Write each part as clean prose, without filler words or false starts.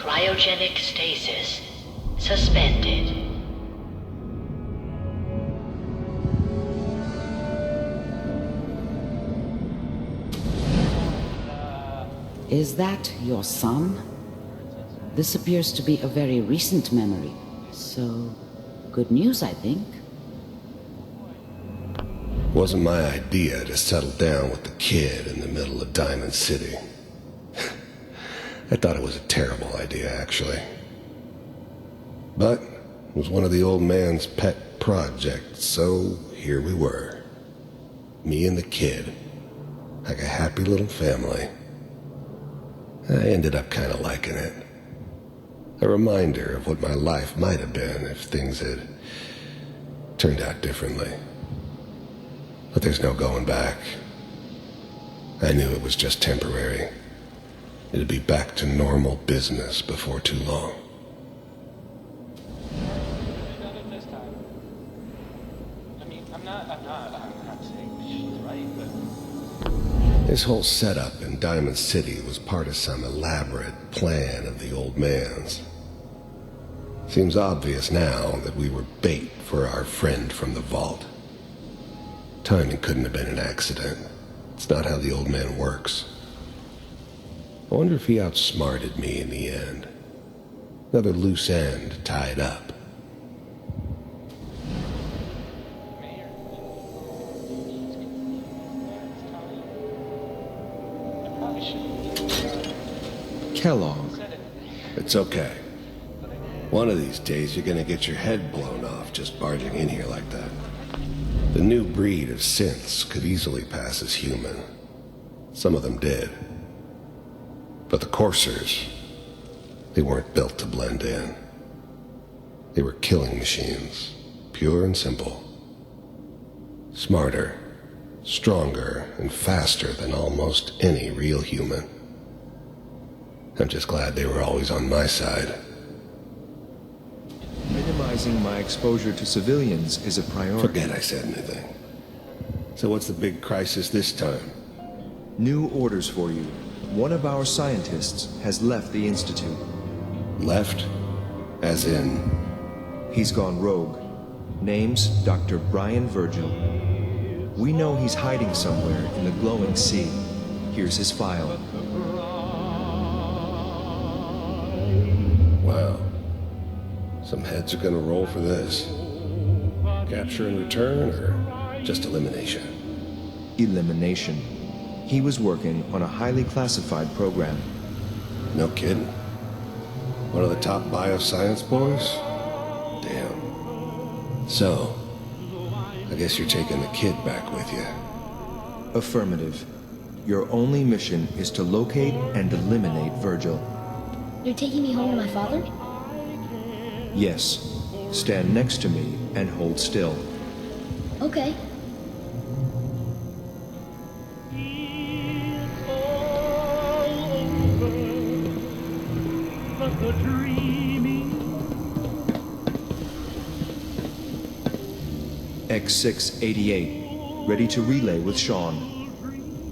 cryogenic stasis. Suspended. Is that your son? This appears to be a very recent memory. So, good news, I think. Wasn't my idea to settle down with the kid in the middle of Diamond City. I thought it was a terrible idea, actually. But it was one of the old man's pet projects, so here we were. Me and the kid, like a happy little family. I ended up kind of liking it. A reminder of what my life might have been if things had turned out differently. But there's no going back. I knew it was just temporary. It'd be back to normal business before too long. This whole setup in Diamond City was part of some elaborate plan of the old man's. Seems obvious now that we were bait for our friend from the vault. Timing couldn't have been an accident. It's not how the old man works. I wonder if he outsmarted me in the end. Another loose end tied up. Kellogg. It's okay. One of these days you're gonna get your head blown off just barging in here like that. The new breed of synths could easily pass as human. Some of them did. But the coursers, they weren't built to blend in. They were killing machines, pure and simple. Smarter, stronger, and faster than almost any real human. I'm just glad they were always on my side. Minimizing my exposure to civilians is a priority. Forget I said anything. So what's the big crisis this time? New orders for you. One of our scientists has left the Institute. Left? As in? He's gone rogue. Name's Dr. Brian Virgil. We know he's hiding somewhere in the glowing sea. Here's his file. Wow. Some heads are gonna roll for this. Capture and return, or just elimination? Elimination. He was working on a highly classified program. No kidding. One of the top bioscience boys? Damn. So, I guess you're taking the kid back with you. Affirmative. Your only mission is to locate and eliminate Virgil. You're taking me home to my father? Yes. Stand next to me and hold still. Okay. X688. Ready to relay with Sean.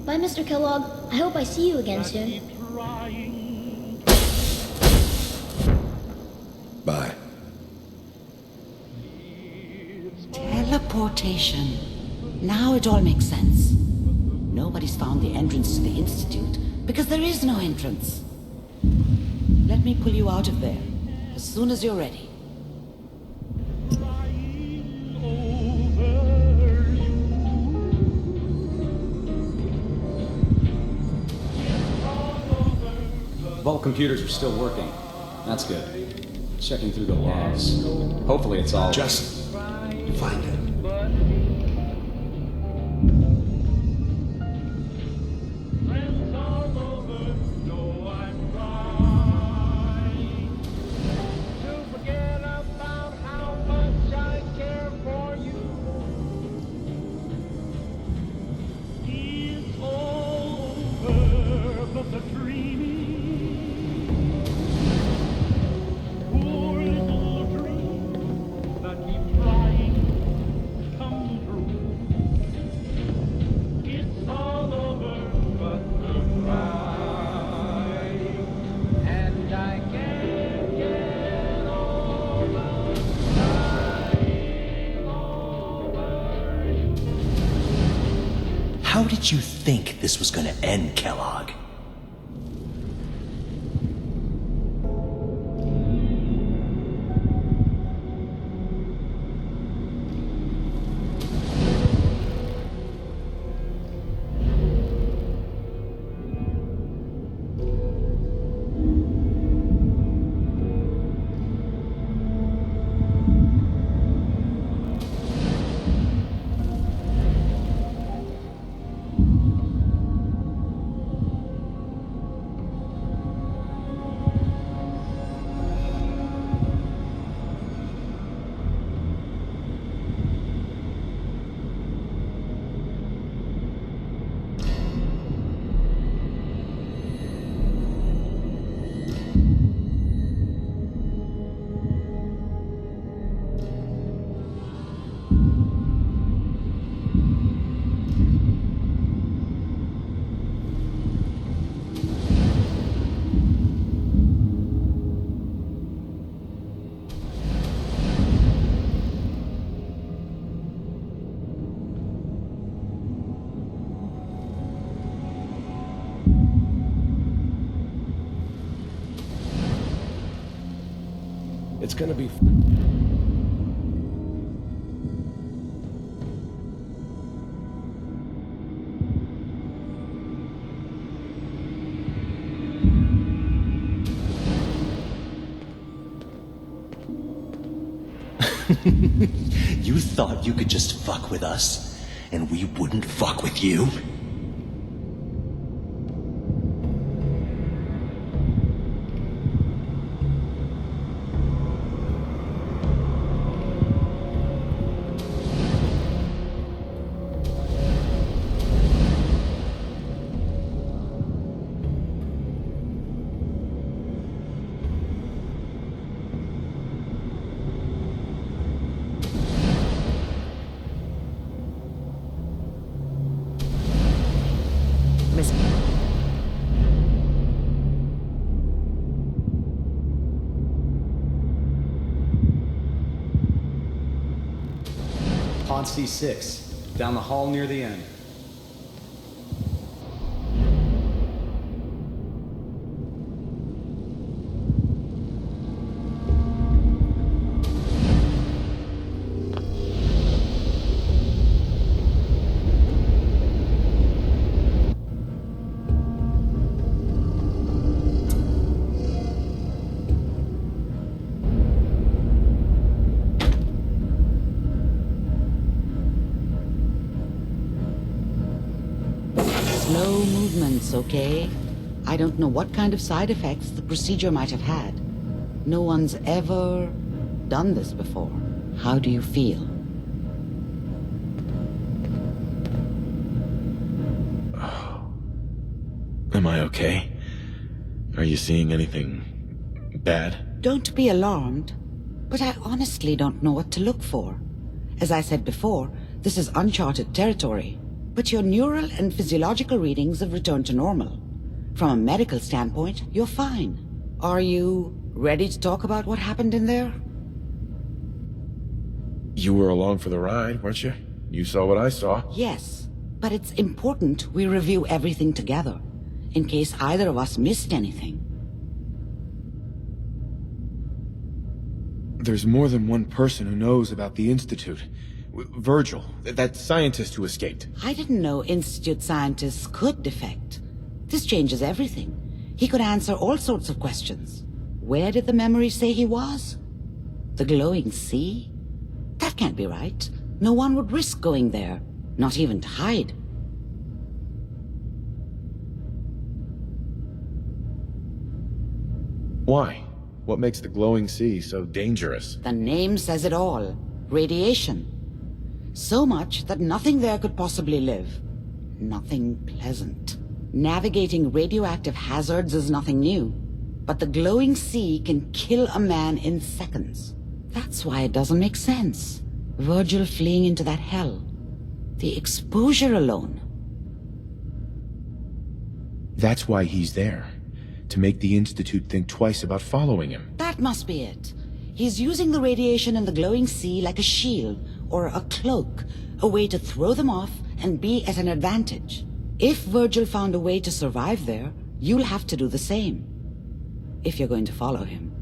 Bye, Mr. Kellogg. I hope I see you again soon. Bye. Teleportation. Now it all makes sense. Nobody's found the entrance to the Institute because there is no entrance. Let me pull you out of there as soon as you're ready. Vault computers are still working. That's good. Checking through the logs. Hopefully it's all... Just find it. did you think this was gonna end, Kellogg? It's gonna be... You thought you could just fuck with us, and we wouldn't fuck with you? Pod C6, down the hall near the end. Slow movements, okay? I don't know what kind of side effects the procedure might have had. No one's ever done this before. How do you feel? Am I okay? Are you seeing anything bad? Don't be alarmed, but I honestly don't know what to look for. As I said before, this is uncharted territory. But your neural and physiological readings have returned to normal. From a medical standpoint, you're fine. Are you ready to talk about what happened in there? You were along for the ride, weren't you? You saw what I saw. Yes, but it's important we review everything together, in case either of us missed anything. There's more than one person who knows about the Institute. Virgil, that scientist who escaped. I didn't know Institute scientists could defect. This changes everything. He could answer all sorts of questions. Where did the memory say he was? The glowing sea? That can't be right. No one would risk going there, not even to hide. Why? What makes the glowing sea so dangerous? The name says it all. Radiation. So much that nothing there could possibly live. Nothing pleasant. Navigating radioactive hazards is nothing new, but the glowing sea can kill a man in seconds. That's why it doesn't make sense. Virgil fleeing into that hell. The exposure alone. That's why he's there. To make the Institute think twice about following him. That must be it. He's using the radiation in the glowing sea like a shield or a cloak, a way to throw them off and be at an advantage. If Virgil found a way to survive there, you'll have to do the same. If you're going to follow him.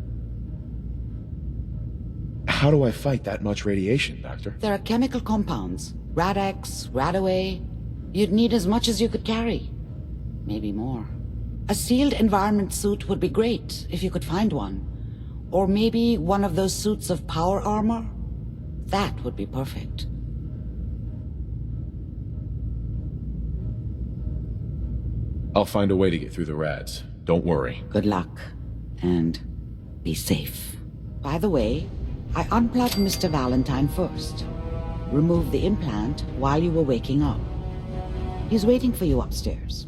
How do I fight that much radiation, Doctor? There are chemical compounds. Rad-X, Radaway. You'd need as much as you could carry. Maybe more. A sealed environment suit would be great, if you could find one. Or maybe one of those suits of power armor? That would be perfect. I'll find a way to get through the rads. Don't worry. Good luck. And be safe. By the way, I unplugged Mr. Valentine first. Removed the implant while you were waking up. He's waiting for you upstairs.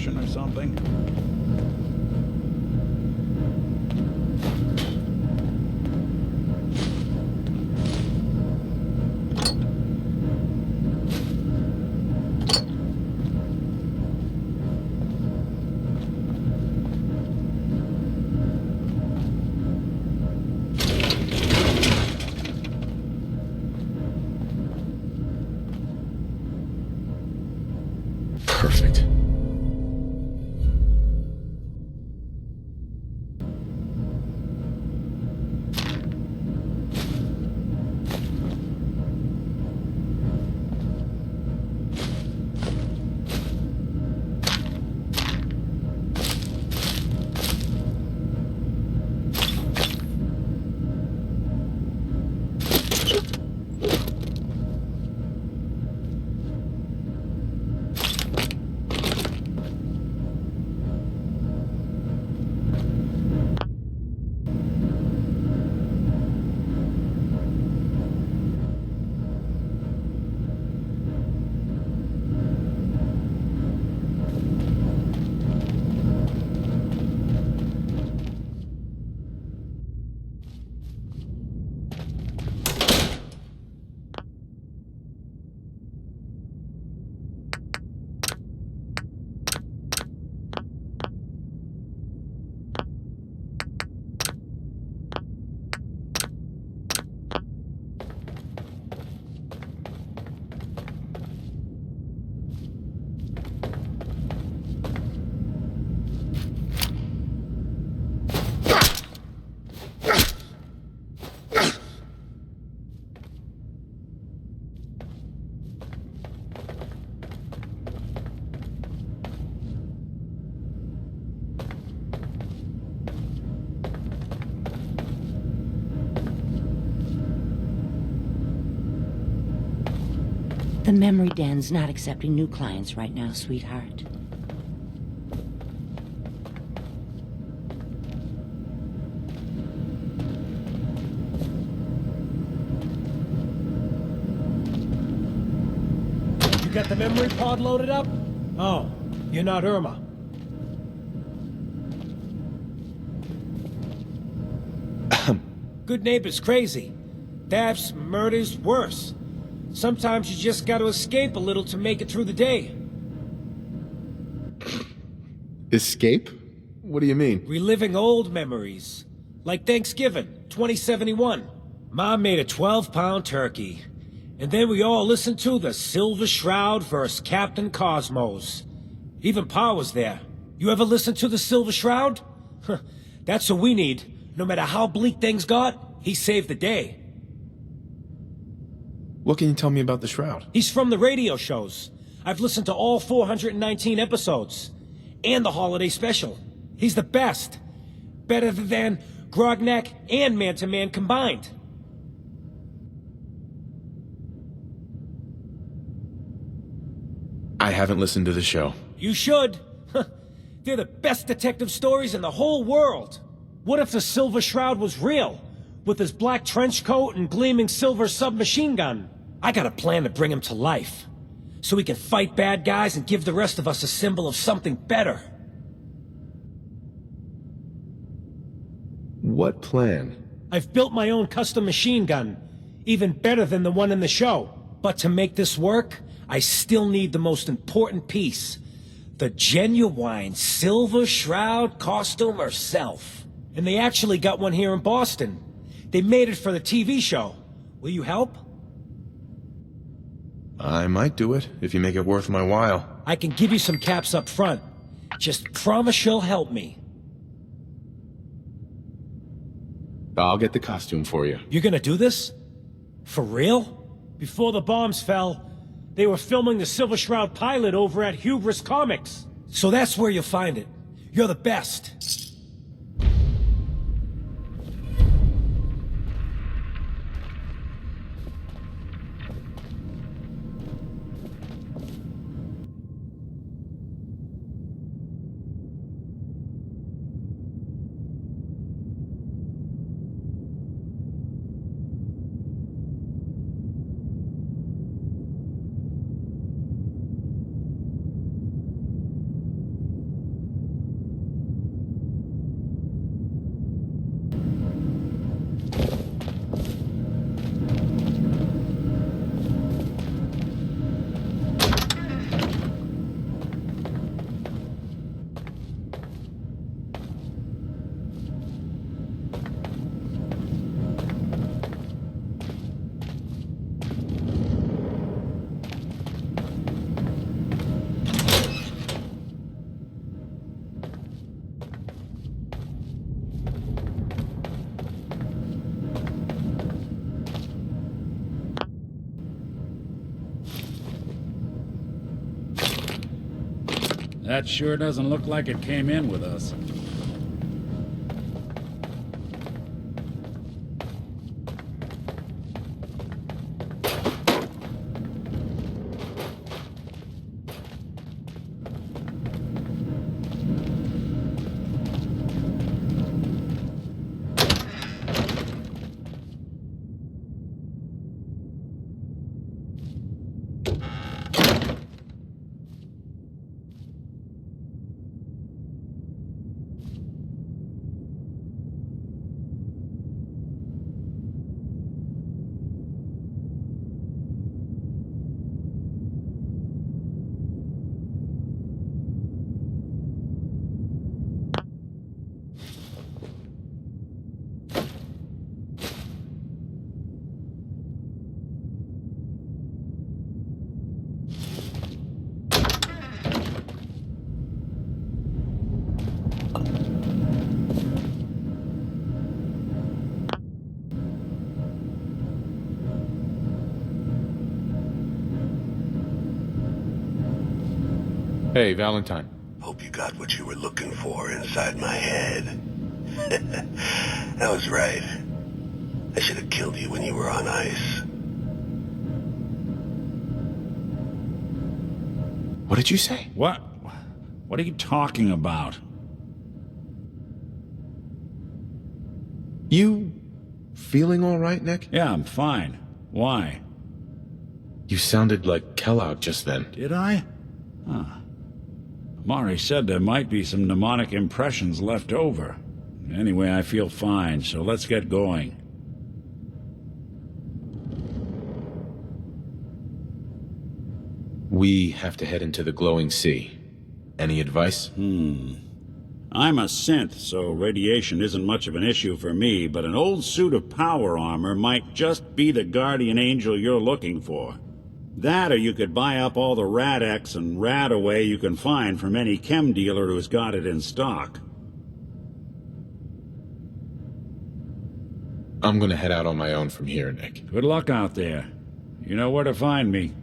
Or something? Perfect. The memory den's not accepting new clients right now, sweetheart. You got the memory pod loaded up? Oh, you're not Irma. Good neighbor's crazy. Thefts, murders, worse. Sometimes you just gotta escape a little to make it through the day. Escape? What do you mean? Reliving old memories. Like Thanksgiving, 2071. Mom made a 12-pound turkey. And then we all listened to the Silver Shroud vs. Captain Cosmos. Even Pa was there. You ever listen to the Silver Shroud? That's what we need. No matter how bleak things got, he saved the day. What can you tell me about the Shroud? He's from the radio shows. I've listened to all 419 episodes. And the holiday special. He's the best. Better than Grognak and Man-to-Man combined. I haven't listened to the show. You should. They're the best detective stories in the whole world. What if the Silver Shroud was real? With his black trench coat and gleaming silver submachine gun. I got a plan to bring him to life. So we can fight bad guys and give the rest of us a symbol of something better. What plan? I've built my own custom machine gun, even better than the one in the show. But to make this work, I still need the most important piece. The genuine Silver Shroud costume herself. And they actually got one here in Boston. They made it for the TV show. Will you help? I might do it, if you make it worth my while. I can give you some caps up front. Just promise you'll help me. I'll get the costume for you. You're gonna do this? For real? Before the bombs fell, they were filming the Silver Shroud pilot over at Hubris Comics. So that's where you'll find it. You're the best. That sure doesn't look like it came in with us. Hey, Valentine. Hope you got what you were looking for inside my head. I was right. I should have killed you when you were on ice. What did you say? What? What are you talking about? You feeling all right, Nick? Yeah, I'm fine. Why? You sounded like Kellogg just then. Did I? Huh. Mari said there might be some mnemonic impressions left over. Anyway, I feel fine, so let's get going. We have to head into the glowing sea. Any advice? I'm a synth, so radiation isn't much of an issue for me, but an old suit of power armor might just be the guardian angel you're looking for. That, or you could buy up all the Rad-X and Rad-Away you can find from any chem dealer who's got it in stock. I'm gonna head out on my own from here, Nick. Good luck out there. You know where to find me.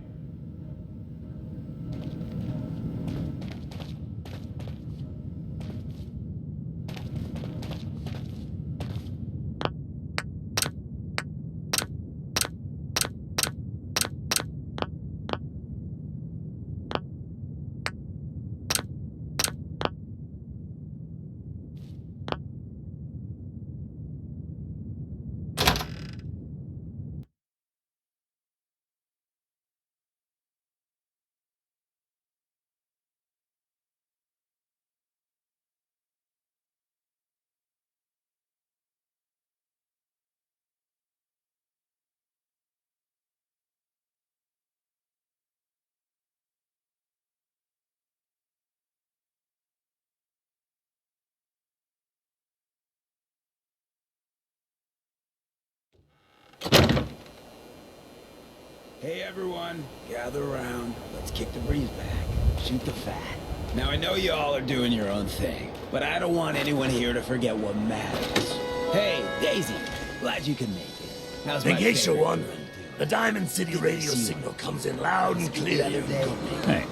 Hey everyone, gather around. Let's kick the breeze back. Shoot the fat. Now I know you all are doing your own thing, but I don't want anyone here to forget what matters. Hey, Daisy, glad you can make it. How's In my case you're favorite wondering, doing? the Diamond City radio signal comes in loud and clear. Hey,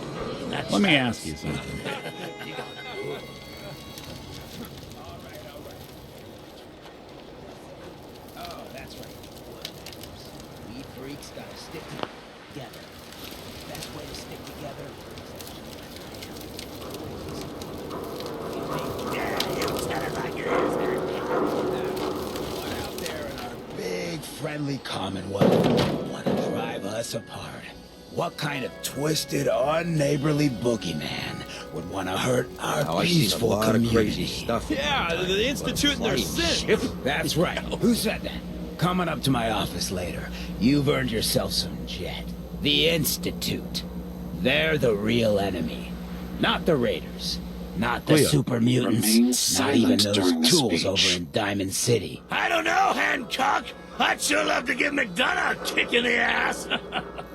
let me ask you something. Oh, that's right. We freaks gotta stick together. Best way to stick together out there in our big friendly Commonwealth want to drive us apart. What kind of twisted, unneighborly boogeyman would want to hurt our peaceful community? Yeah, the Institute and their sin. That's right. Who said that? Coming up to my office later, you've earned yourself some jet. The Institute. They're the real enemy. Not the Raiders. Not the super mutants. Not even those tools over in Diamond City. I don't know, Hancock. I'd sure love to give McDonough a kick in the ass.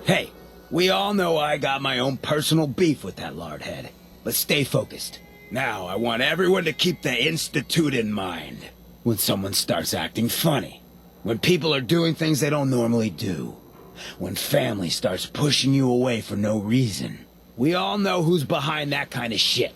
Hey, we all know I got my own personal beef with that lardhead. But stay focused. Now, I want everyone to keep the Institute in mind. When someone starts acting funny. When people are doing things they don't normally do. When family starts pushing you away for no reason. We all know who's behind that kind of shit.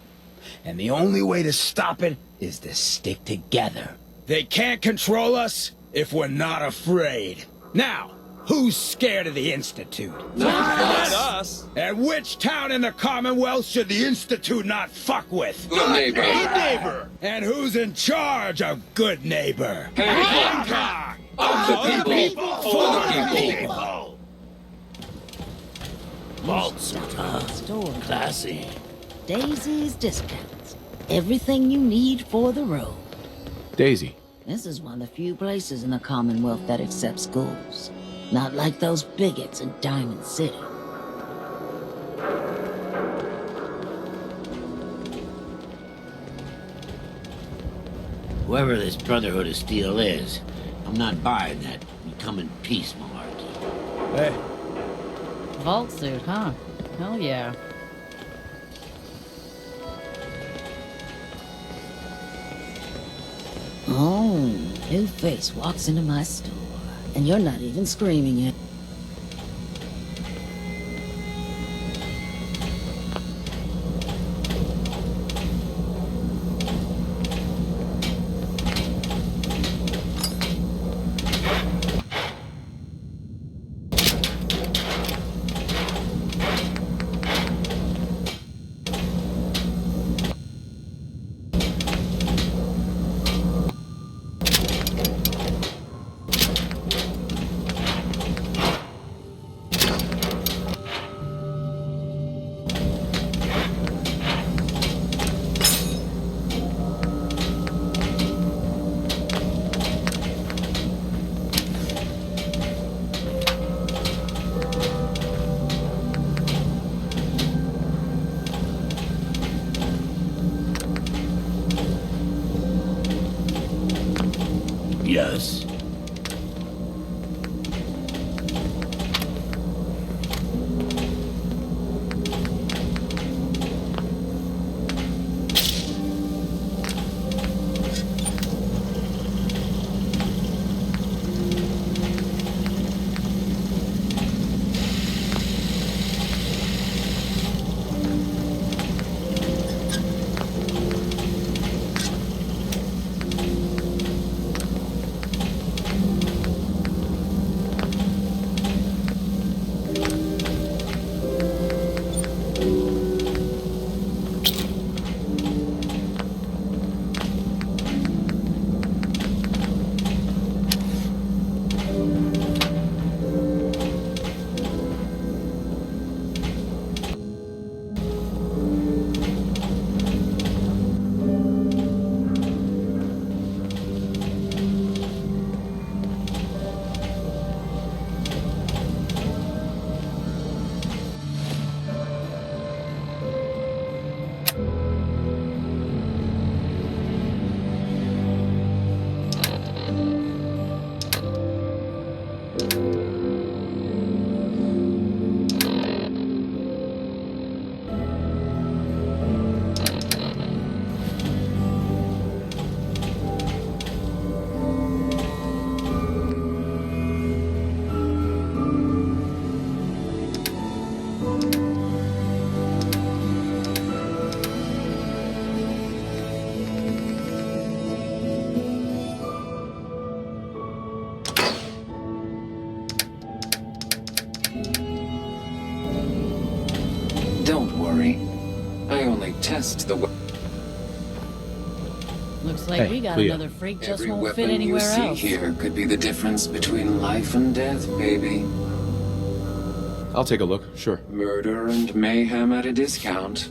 And the only way to stop it is to stick together. They can't control us if we're not afraid. Now, who's scared of the Institute? Not us. And which town in the Commonwealth should the Institute not fuck with? Good neighbor. Good neighbor. And who's in charge of good neighbor? Hancock. Of the people, for the people. Vaults, Store. classy. Daisy's Discounts. Everything you need for the road. Daisy. This is one of the few places in the Commonwealth that accepts schools. Not like those bigots in Diamond City. Whoever this Brotherhood of Steel is, I'm not buying that come in peace malarkey. Hey. Vault suit, huh? Hell yeah. Oh, new face walks into my store. And you're not even screaming yet. Yes. Don't worry. I only test the Looks like we got another freak just Every won't fit weapon you anywhere see else. here could be the difference between life and death, baby. I'll take a look, sure. Murder and mayhem at a discount.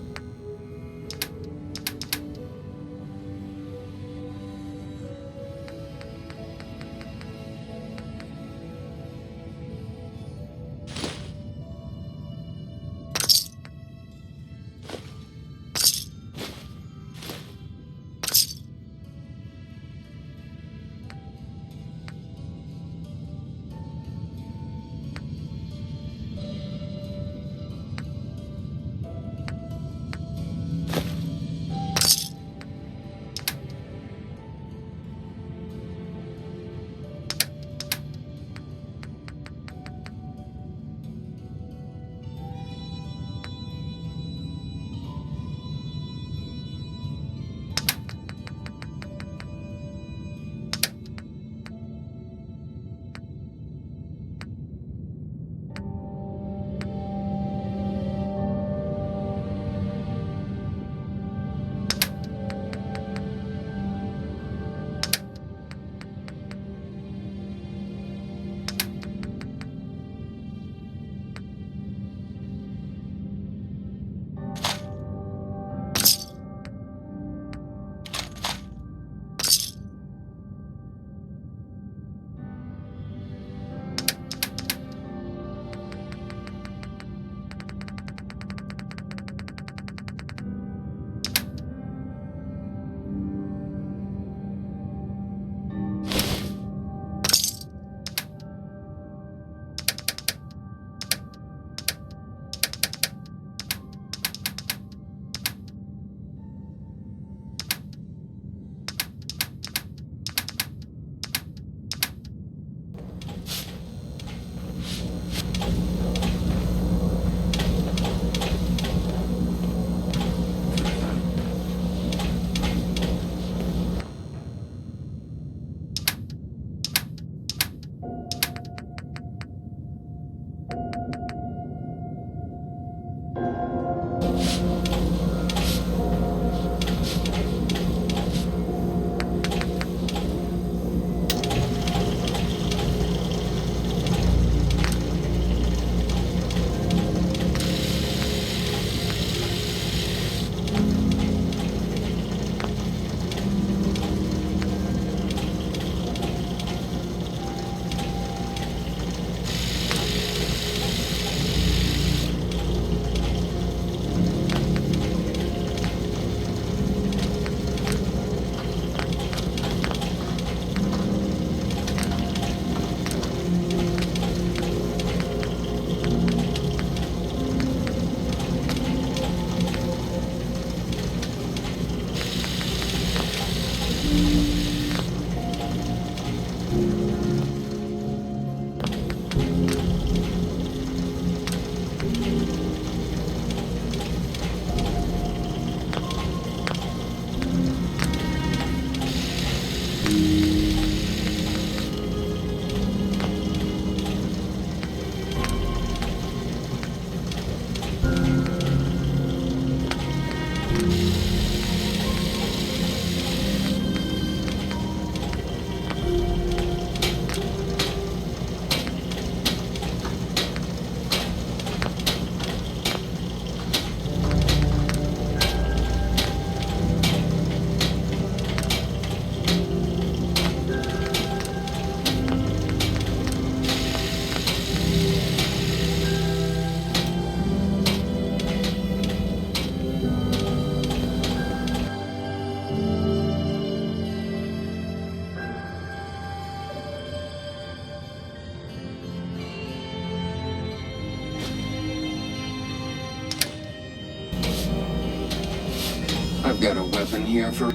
I've got a weapon here for...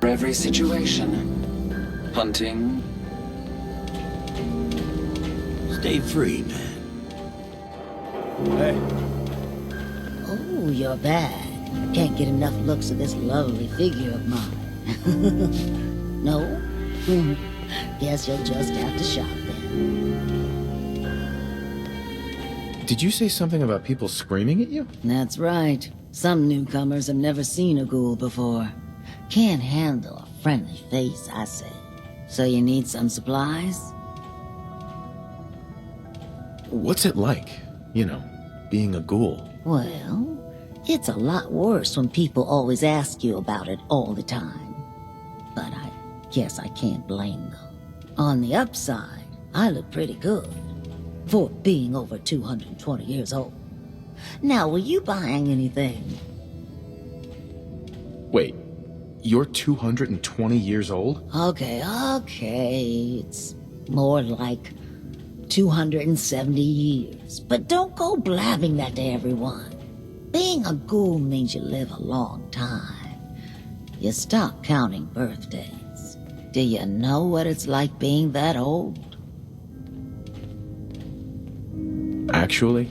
every situation. Hunting. Stay free, man. Oh, you're back. Can't get enough looks of this lovely figure of mine. No? Guess you'll just have to shop then. Did you say something about people screaming at you? That's right. Some newcomers have never seen a ghoul before. Can't handle a friendly face, I say. So you need some supplies? What's it like, you know, being a ghoul? Well, it's a lot worse when people always ask you about it all the time. But I guess I can't blame them. On the upside, I look pretty good for being over 220 years old. Now, were you buying anything? Wait, you're 220 years old? Okay. It's more like 270 years. But don't go blabbing that to everyone. Being a ghoul means you live a long time. You stop counting birthdays. Do you know what it's like being that old? Actually,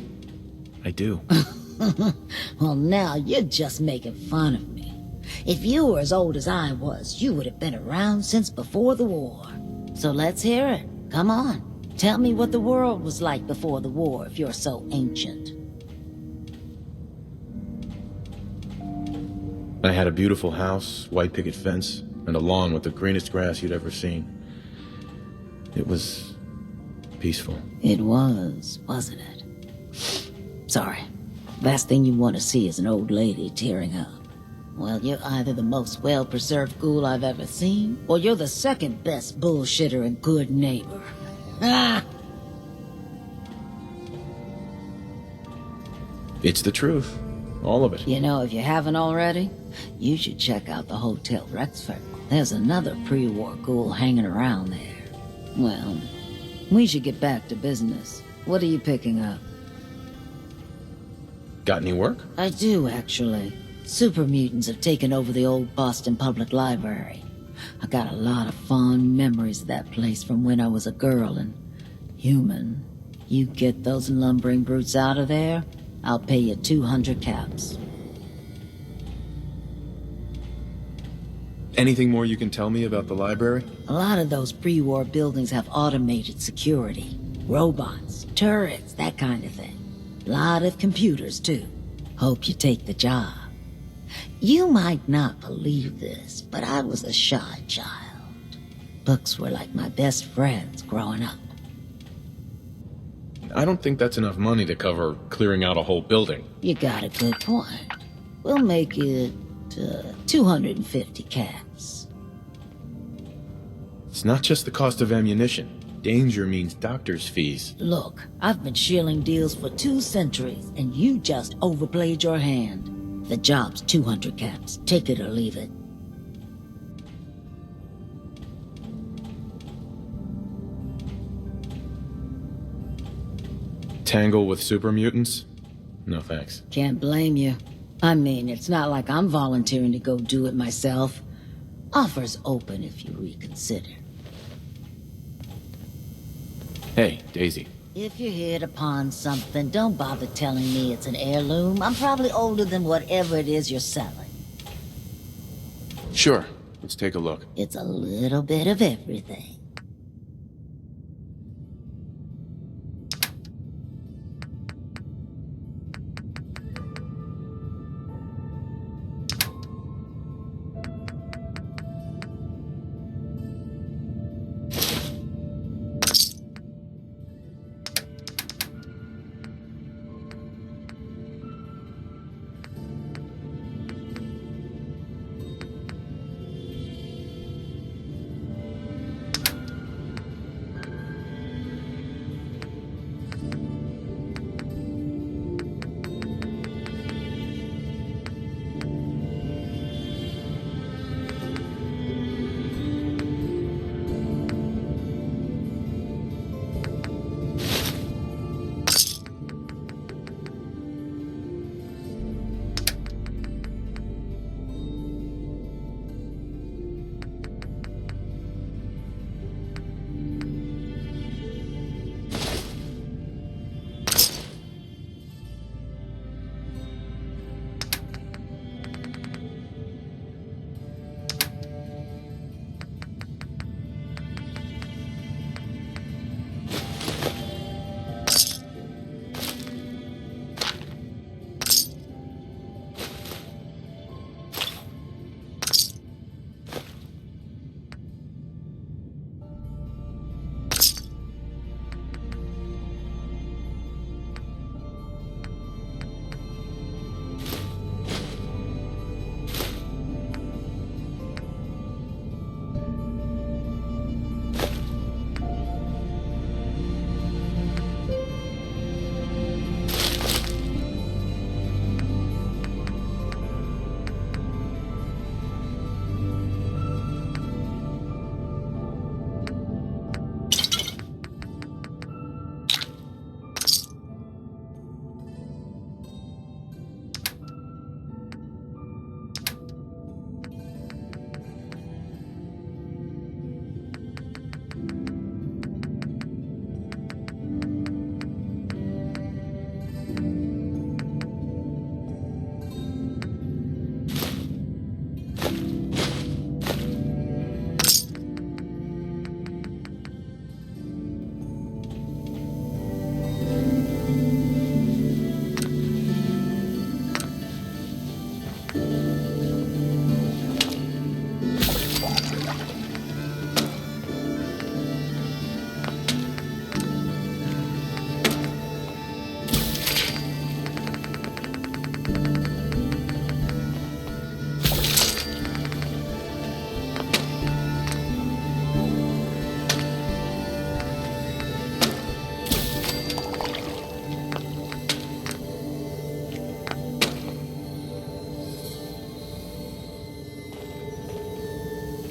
I do. Well, now you're just making fun of me. If you were as old as I was, you would have been around since before the war. So let's hear it. Come on. Tell me what the world was like before the war if you're so ancient. I had a beautiful house, white picket fence, and a lawn with the greenest grass you'd ever seen. It was peaceful. It was, wasn't it? Sorry. Last thing you want to see is an old lady tearing up. Well, you're either the most well-preserved ghoul I've ever seen, or you're the second best bullshitter and good neighbor. Ah! It's the truth. All of it. You know, if you haven't already, you should check out the Hotel Rexford. There's another pre-war ghoul hanging around there. Well, we should get back to business. What are you picking up? Got any work? I do, actually. Super mutants have taken over the old Boston Public Library. I got a lot of fond memories of that place from when I was a girl and human. You get those lumbering brutes out of there, I'll pay you 200 caps. Anything more you can tell me about the library? A lot of those pre-war buildings have automated security. Robots, turrets, that kind of thing. Lot of computers, too. Hope you take the job. You might not believe this, but I was a shy child. Books were like my best friends growing up. I don't think that's enough money to cover clearing out a whole building. You got a good point. We'll make it 250 caps. It's not just the cost of ammunition. Danger means doctor's fees. Look, I've been shilling deals for 2 centuries, and you just overplayed your hand. The job's 200 caps. Take it or leave it. Tangle with super mutants? No thanks. Can't blame you. I mean, it's not like I'm volunteering to go do it myself. Offers open if you reconsider. Hey, Daisy. If you hit upon something, don't bother telling me it's an heirloom. I'm probably older than whatever it is you're selling. Sure. Let's take a look. It's a little bit of everything.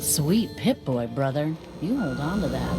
Sweet Pip-Boy, brother. You hold on to that.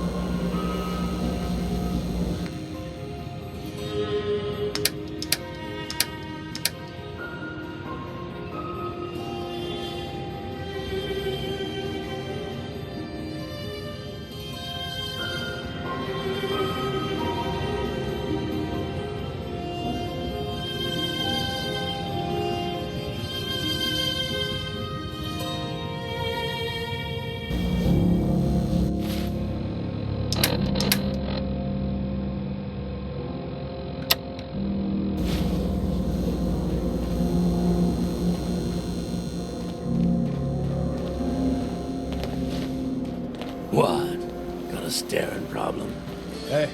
What? Got a staring problem? Hey.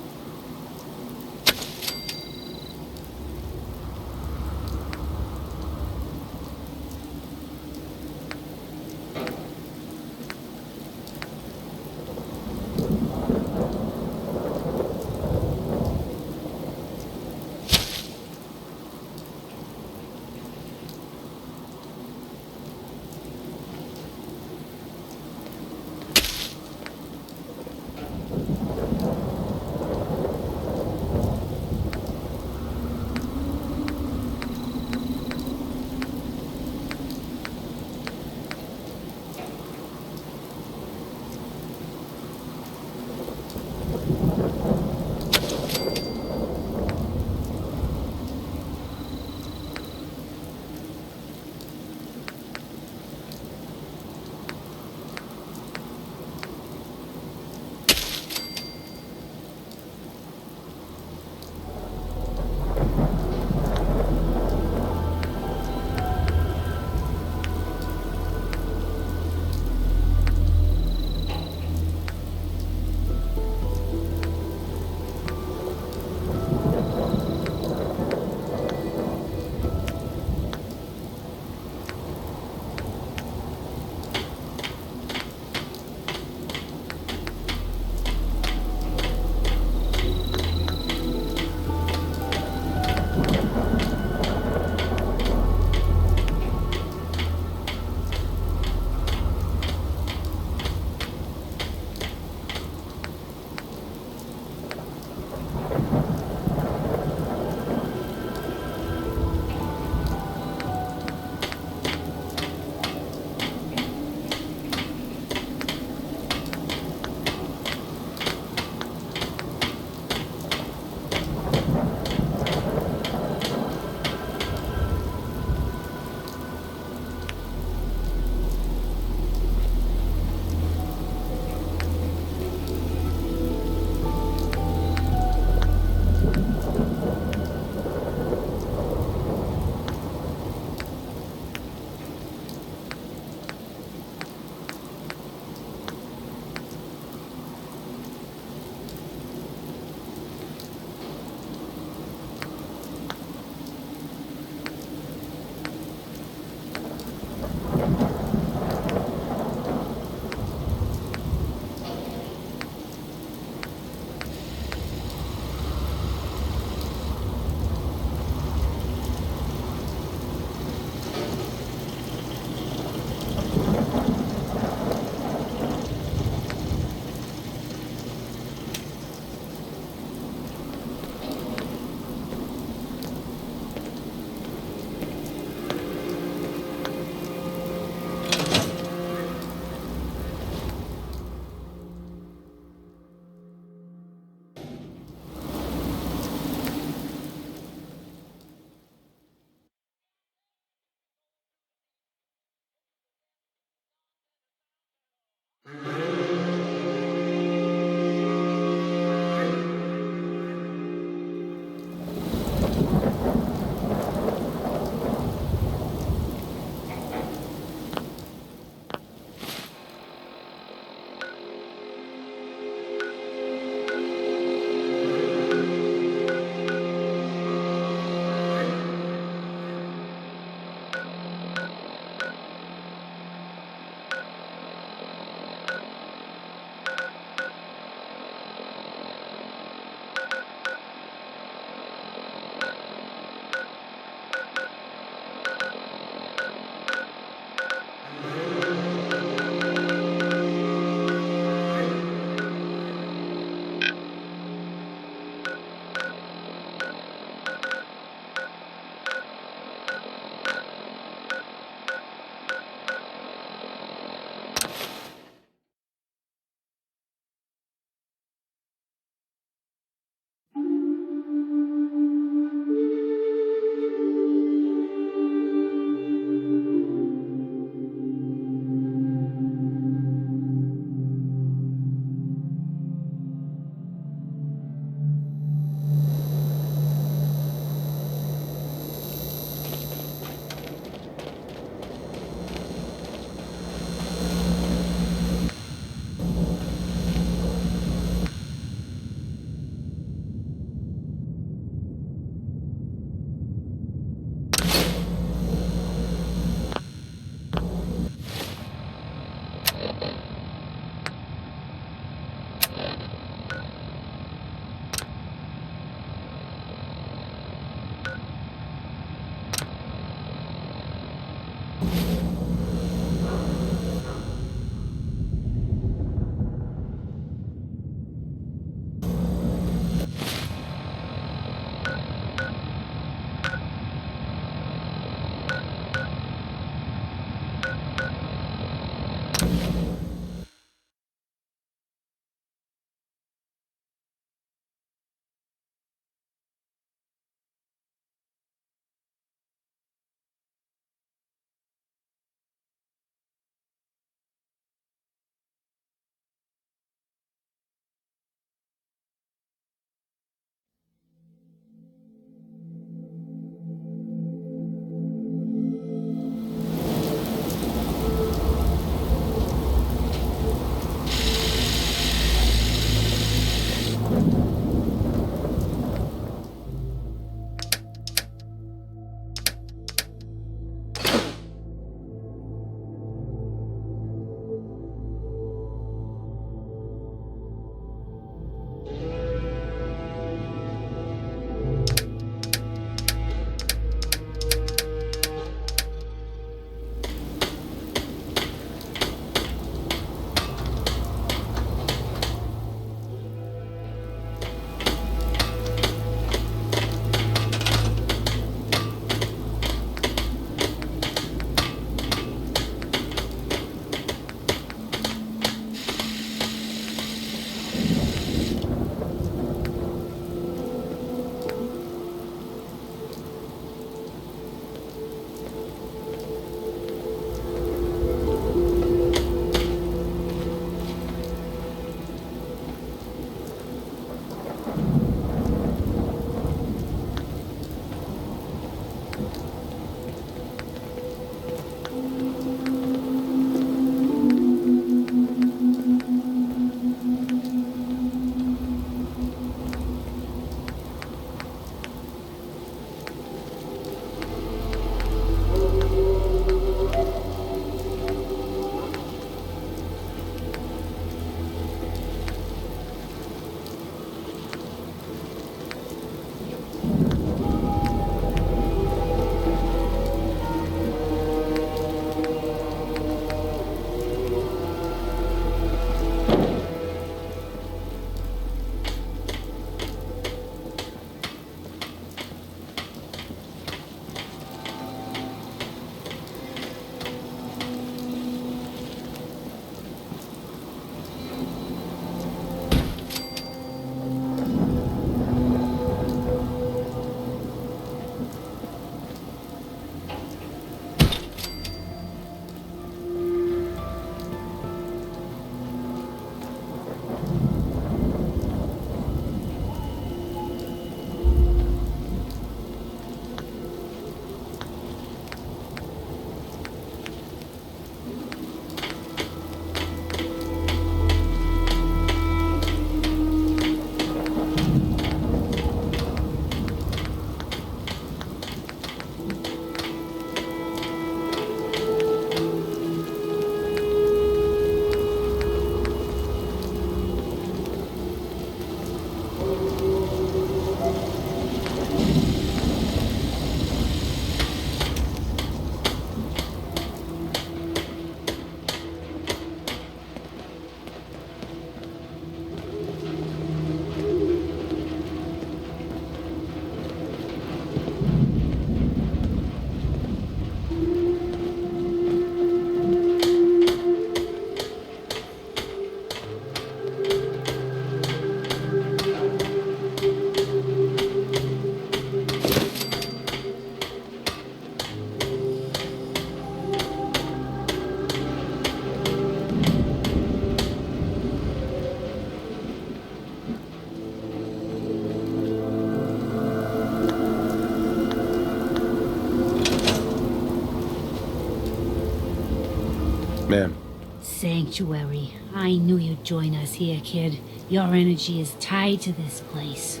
Ma'am. Sanctuary. I knew you'd join us here, kid. Your energy is tied to this place.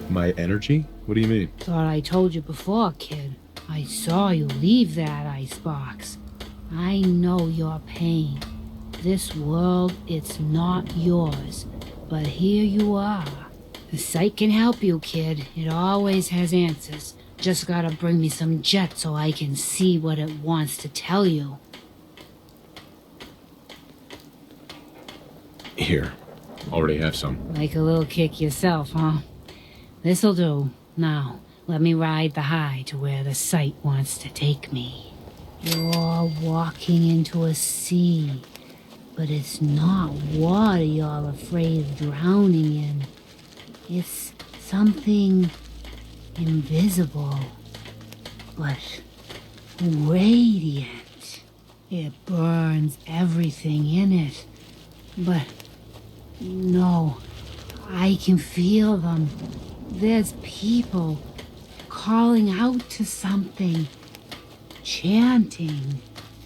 My energy? What do you mean? Thought I told you before, kid. I saw you leave that icebox. I know your pain. This world, it's not yours. But here you are. The site can help you, kid. It always has answers. Just gotta bring me some jet so I can see what it wants to tell you. Here. Already have some. Like a little kick yourself, huh? This'll do. Now, let me ride the high to where the site wants to take me. You're walking into a sea, but it's not water you're afraid of drowning in. It's something invisible, but radiant. It burns everything in it, but no, I can feel them. There's people calling out to something, chanting.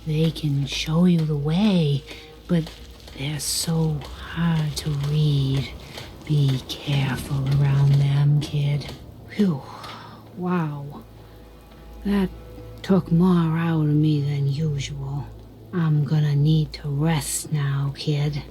They can show you the way, but they're so hard to read. Be careful around them, kid. Phew. Wow. That took more out of me than usual. I'm gonna need to rest now, kid.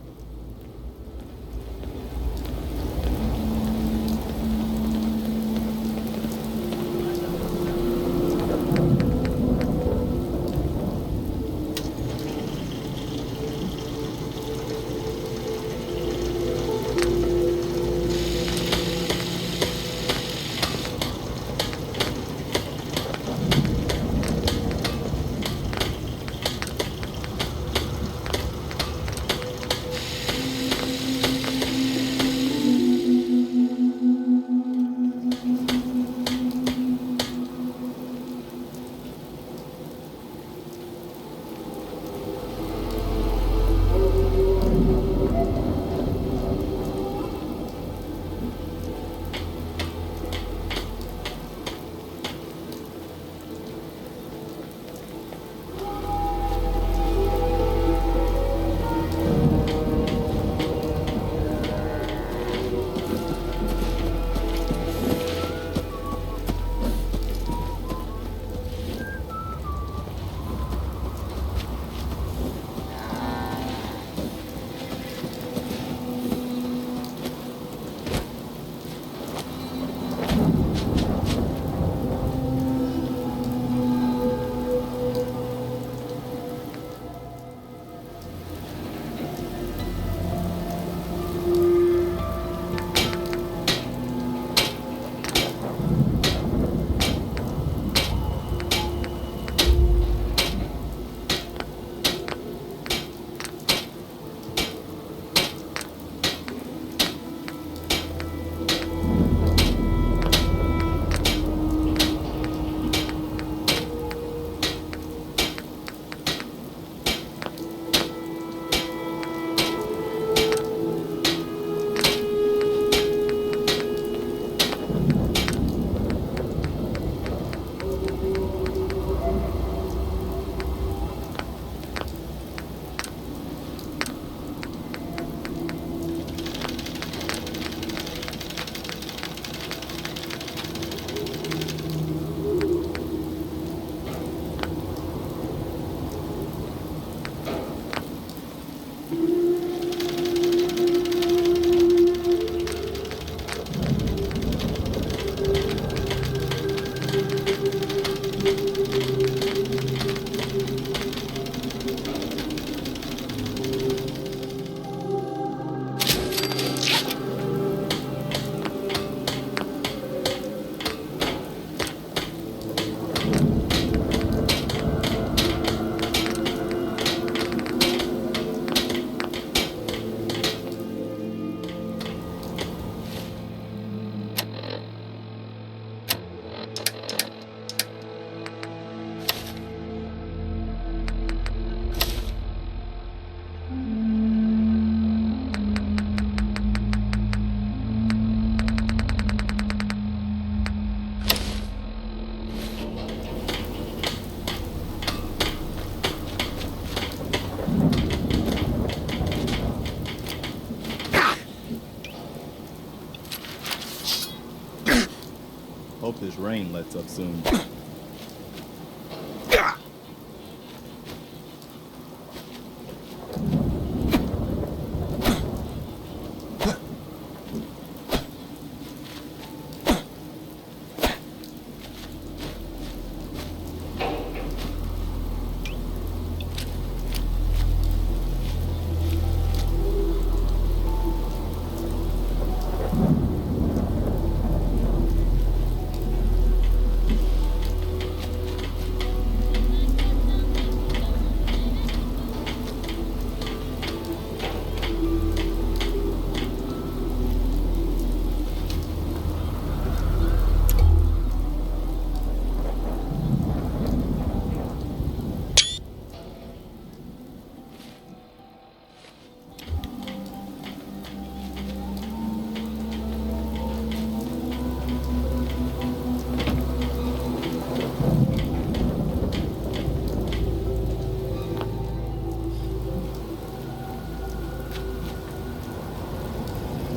this rain lets up soon.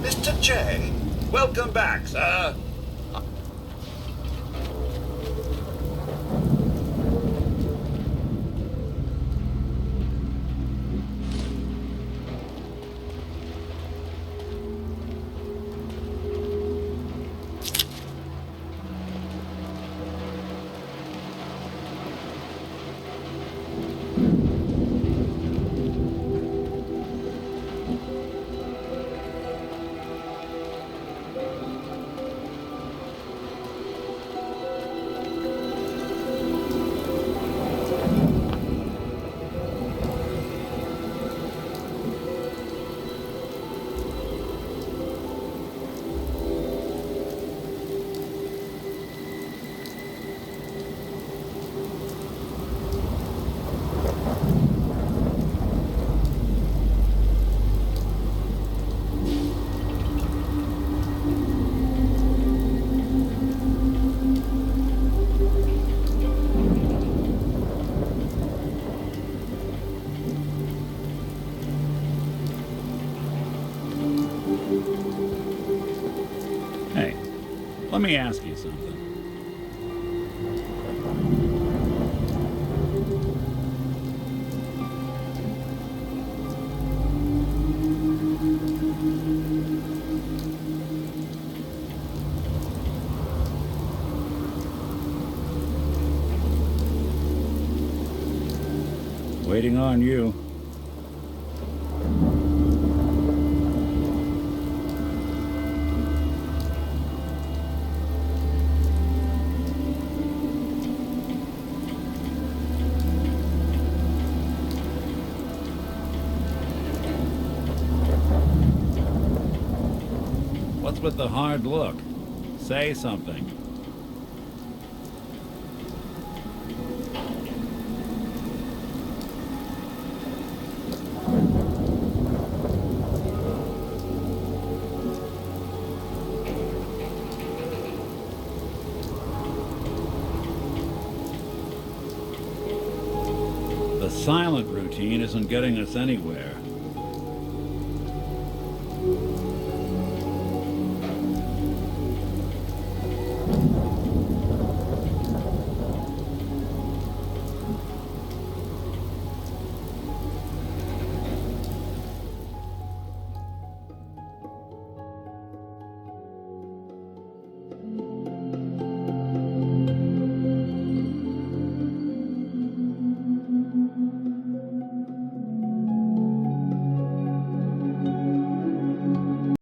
Mr. J, welcome back, sir. Hey, let me ask you something. Waiting on you. What's with the hard look? Say something. The silent routine isn't getting us anywhere.